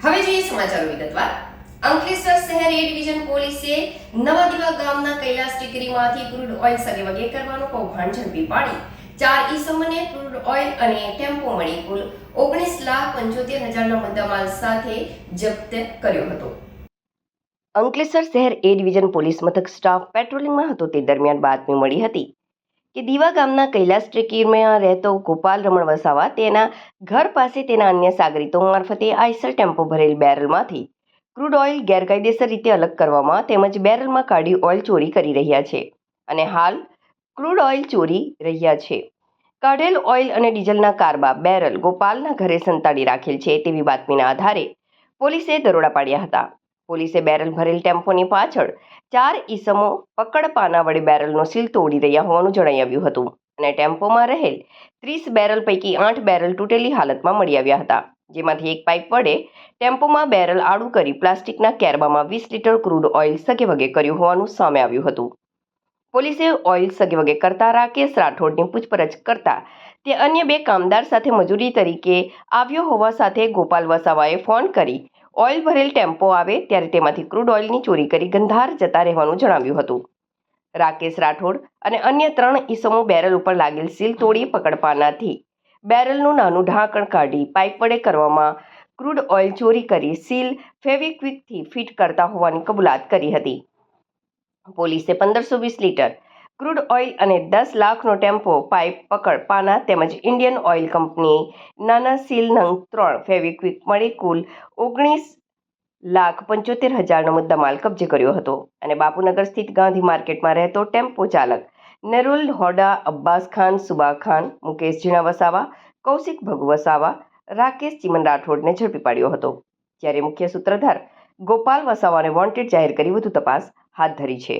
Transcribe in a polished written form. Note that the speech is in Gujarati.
હવે જોઈએ સમાચારો વિગતવાર. અંકલેશ્વર શહેર એ ડિવિઝન પોલીસે નવાદીવા ગામના કૈલાસ ટેકરીમાંથી ક્રૂડ ઓઇલ સગેવગે કરવાનું કૌભાંડ ઝડપી પાડી 4 ઈસમોને ક્રૂડ ઓઇલ અને ટેમ્પો મળી કુલ 19,75,000ના મુદ્દામાલ સાથે જપ્ત કર્યો હતો. અંકલેશ્વર શહેર એ ડિવિઝન પોલીસ મથક સ્ટાફ પેટ્રોલિંગમાં હતો તે દરમિયાન બાતમી મળી હતી કે દીવા ગામના કૈલાસ ટેકરીમાં રહેતો ગોપાલ રમણ વસાવા તેના ઘર પાસે તેના અન્ય સાગરીતો મારફતે આઈસર ટેમ્પો ભરેલ બેરલમાંથી ક્રૂડ ઓઇલ ગેરકાયદેસર રીતે અલગ કરવામાં તેમજ બેરલમાં કાઢી ઓઇલ ચોરી કરી રહ્યા છે અને હાલ ક્રૂડ ઓઇલ ચોરી રહ્યા છે. કાઢેલ ઓઇલ અને ડીઝલના કારબા બેરલ ગોપાલના ઘરે સંતાડી રાખેલ છે તેવી બાતમીના આધારે પોલીસે દરોડા પાડ્યા હતા. પોલીસે બેરલ ભરેલ ટેમ્પોની પાછળ 4 ઈસમો પકડપાના વડે બેરલનો સીલ તોડી રહ્યા હોવાનું જણાઈ આવ્યું હતું અને ટેમ્પોમાં રહેલ 30 બેરલ પૈકી 8 બેરલ તૂટેલી હાલતમાં મળી આવ્યા હતા, જેમાંથી એક પાઇપ વડે ટેમ્પોમાં બેરલ આડું કરી પ્લાસ્ટિકના કેરબામાં 20 લીટર ક્રૂડ ઓઇલ સગેવગે કર્યું હોવાનું સામે આવ્યું હતું. પોલીસે ઓઇલ સગેવગે કરતા રાકેશ રાઠોડની પૂછપરછ કરતા તે અન્ય 2 કામદાર સાથે મજૂરી તરીકે આવ્યો હોવા સાથે ગોપાલ વસાવાએ ફોન કરી ઓઇલ ભરેલ ટેમ્પો આવે ત્યારે તેમાંથી ક્રૂડ ઓઇલની ચોરી કરી ગંધાર જતા રહેવાનું જણાવ્યું હતું. રાકેશ રાઠોડ અને અન્ય 3 ઈસમો બેરલ ઉપર લાગેલ સીલ તોડી પકડપાનાથી બેરલનું નાનું ઢાંકણ કાઢી પાઇપ વડે કરવામાં ક્રૂડ ઓઇલ ચોરી કરી સીલ ફેવિક્વિકથી ફિટ કરતા હોવાની કબૂલાત કરી હતી. પોલીસે 1520 લીટર ક્રૂડ ઓઇલ અને 10 લાખનો ટેમ્પો પાઇપ પકડપાના તેમજ ઇન્ડિયન ઓઇલ કંપની નાના સીલ નંગ 3 ફેવિક્વિક મળી કુલ 19,75,000નો મુદ્દામાલ કબજે કર્યો હતો અને બાપુનગર સ્થિત ગાંધી માર્કેટમાં રહેતો ટેમ્પો ચાલક નેરુલ હોડા અબ્બાસ ખાન સુબા ખાન મુકેશ જીણા વસાવા કૌશિક ભગુ વસાવા રાકેશ ચીમન રાઠોડને ઝડપી પાડ્યો હતો, જ્યારે મુખ્ય સૂત્રધાર ગોપાલ વસાવાને વોન્ટેડ જાહેર કરી વધુ તપાસ હાથ ધરી છે.